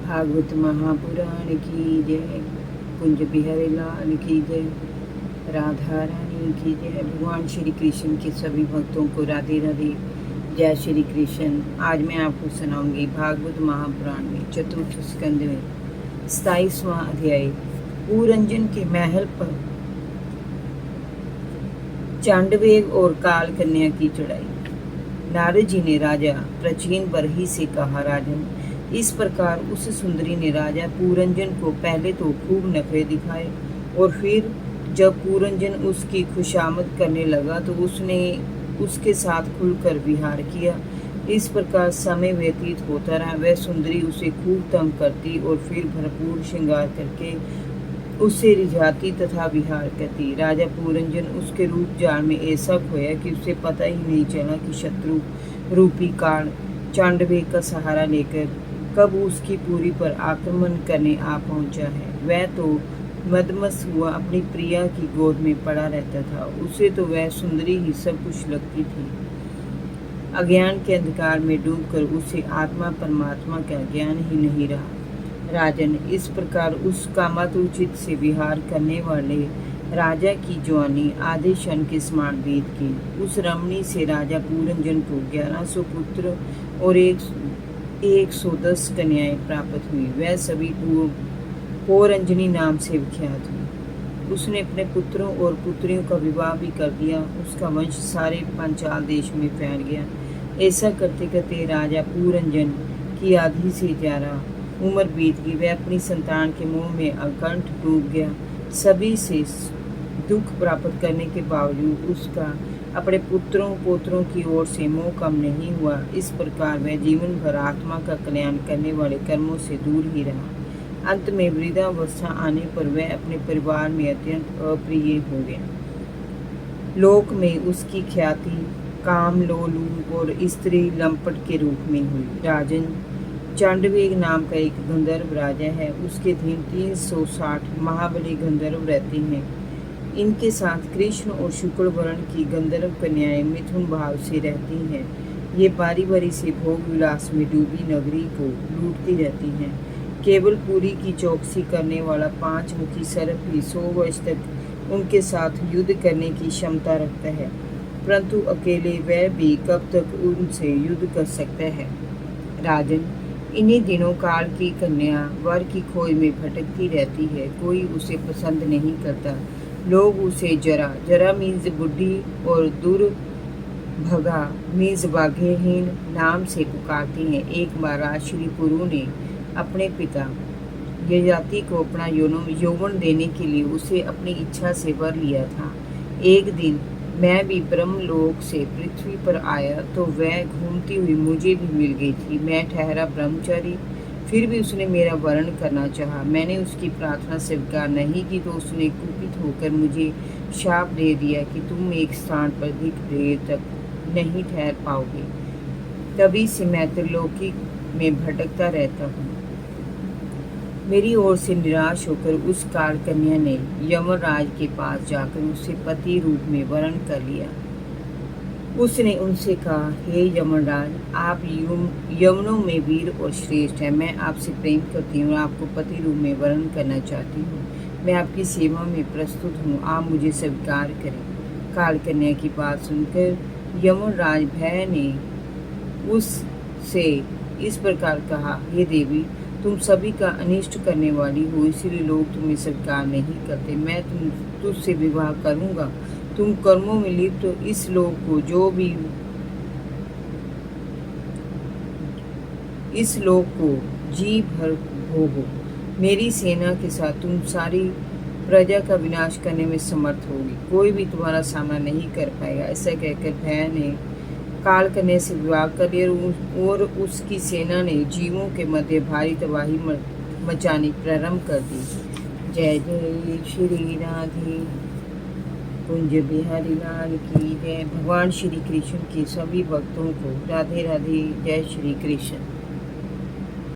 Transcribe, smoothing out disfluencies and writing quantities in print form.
भागवत महापुराण की जय। कुंज बिहारी लाल की जय। राधा रानी की जय। भगवान श्री कृष्ण के सभी भक्तों को राधे राधे। जय श्री कृष्ण। आज मैं आपको सुनाऊंगी भागवत महापुराण में चतुर्थ स्कंद में 27वां अध्याय पूरंजन के महल पर चांडवेग और काल कन्या की चढ़ाई। नारद जी ने राजा प्रचीन बरही से कहा, राजन, इस प्रकार उस सुंदरी ने राजा पूरंजन को पहले तो खूब नखरे दिखाए और फिर जब पूरंजन उसकी खुशामद करने लगा तो उसने उसके साथ खुलकर विहार किया। इस प्रकार समय व्यतीत होता रहा। वह सुंदरी उसे खूब तंग करती और फिर भरपूर श्रृंगार करके उससे रिझाती तथा विहार करती। राजा पूरंजन उसके रूप जाल में ऐसा खोया कि उसे पता ही नहीं चला कि शत्रु रूपी काल चांडवेग का सहारा लेकर कब उसकी पूरी पर आक्रमण करने आ पहुंचा है। वह तो मदमस्त हुआ अपनी प्रिया की गोद में पड़ा रहता था। उसे तो वह सुंदरी ही सब कुछ लगती थी। अज्ञान के अंधकार में डूबकर उसे आत्मा परमात्मा का ज्ञान ही नहीं रहा। राजन, इस प्रकार उस कामातुचित से विहार करने वाले राजा की जवानी आधे क्षण के समान बीत गई। उस रमणी से राजा पूरंजन को 1100 पुत्र और 110 कन्याएं प्राप्त हुई। वह सभी पूरंजनी नाम से विख्यात हुई। उसने अपने पुत्रों और पुत्रियों का विवाह भी कर दिया। उसका वंश सारे पांचाल देश में फैल गया। ऐसा करते करते राजा पूरंजन की आधी से ज्यादा उम्र बीत गई। वह अपनी संतान के मोह में अकंठ डूब गया। सभी से दुख प्राप्त करने के बावजूद उसका अपने पुत्रों पोत्रों की ओर से मोह कम नहीं हुआ। इस प्रकार वह जीवन भर आत्मा का कल्याण करने वाले कर्मों से दूर ही रहा। अंत में वृद्धावस्था आने पर वह अपने परिवार में अत्यंत अप्रिय हो गया। लोक में उसकी ख्याति काम लोलू और स्त्री लंपट के रूप में हुई। राजन, चांडवेग नाम का एक गंधर्व राजा है। उसके अधीन 360 महाबली गंधर्व रहते हैं। इनके साथ कृष्ण और शुक्ल वर्ण की गंधर्व कन्याएं मिथुन भाव से रहती हैं। ये बारी बारी से भोग विलास में डूबी नगरी को लूटती रहती हैं। केवल पुरी की चौकसी करने वाला 5 मुखी सर्प ही 100 वर्ष तक उनके साथ युद्ध करने की क्षमता रखता है, परंतु अकेले वह भी कब तक उनसे युद्ध कर सकता है। राजन, इन्हीं दिनों काल की कन्या वर की खोज में भटकती रहती है। कोई उसे पसंद नहीं करता। लोग उसे जरा मीन्स बुढ़ी और दुर्भगा मीन्स भाग्यहीन नाम से पुकारती हैं। एक बार राजश्री पुरु ने अपने पिता यजाति को अपना यौवन देने के लिए उसे अपनी इच्छा से वर लिया था। एक दिन मैं भी ब्रह्मलोक से पृथ्वी पर आया तो वह घूमती हुई मुझे भी मिल गई थी। मैं ठहरा ब्रह्मचारी, फिर भी उसने मेरा वर्ण करना चाहा। मैंने उसकी प्रार्थना स्वीकार नहीं की तो उसने कुपित होकर मुझे शाप दे दिया कि तुम एक स्थान पर अधिक देर तक नहीं ठहर पाओगे। तभी से मैं त्रिलोकी में भटकता रहता हूँ। मेरी ओर से निराश होकर उस काल कन्या ने यमराज के पास जाकर उसे पति रूप में वरण कर लिया। उसने उनसे कहा, हे यमराज, आप यवनों में वीर और श्रेष्ठ हैं। मैं आपसे प्रेम करती हूँ और आपको पति रूप में वरण करना चाहती हूँ। मैं आपकी सेवा में प्रस्तुत हूँ। आप मुझे स्वीकार करें। काल कन्या की बात सुनकर यमराज भय ने उससे इस प्रकार कहा, हे देवी, तुम सभी का अनिष्ट करने वाली हो, इसीलिए लोग तुम्हें स्वीकार नहीं करते। मैं तुझसे विवाह करूंगा। तुम कर्मों में लिप्त तो इस लोक को जी भर भोगो। मेरी सेना के साथ तुम सारी प्रजा का विनाश करने में समर्थ होगी। कोई भी तुम्हारा सामना नहीं कर पाएगा। ऐसा कहकर भय ने काल कन्या से विवाह कर लिया और उसकी सेना ने जीवों के मध्य भारी तबाही मचानी प्रारंभ कर दी। जय जय श्री राधे। कुंज बिहारी लाल की जय। भगवान श्री कृष्ण के सभी भक्तों को राधे राधे। जय श्री कृष्ण।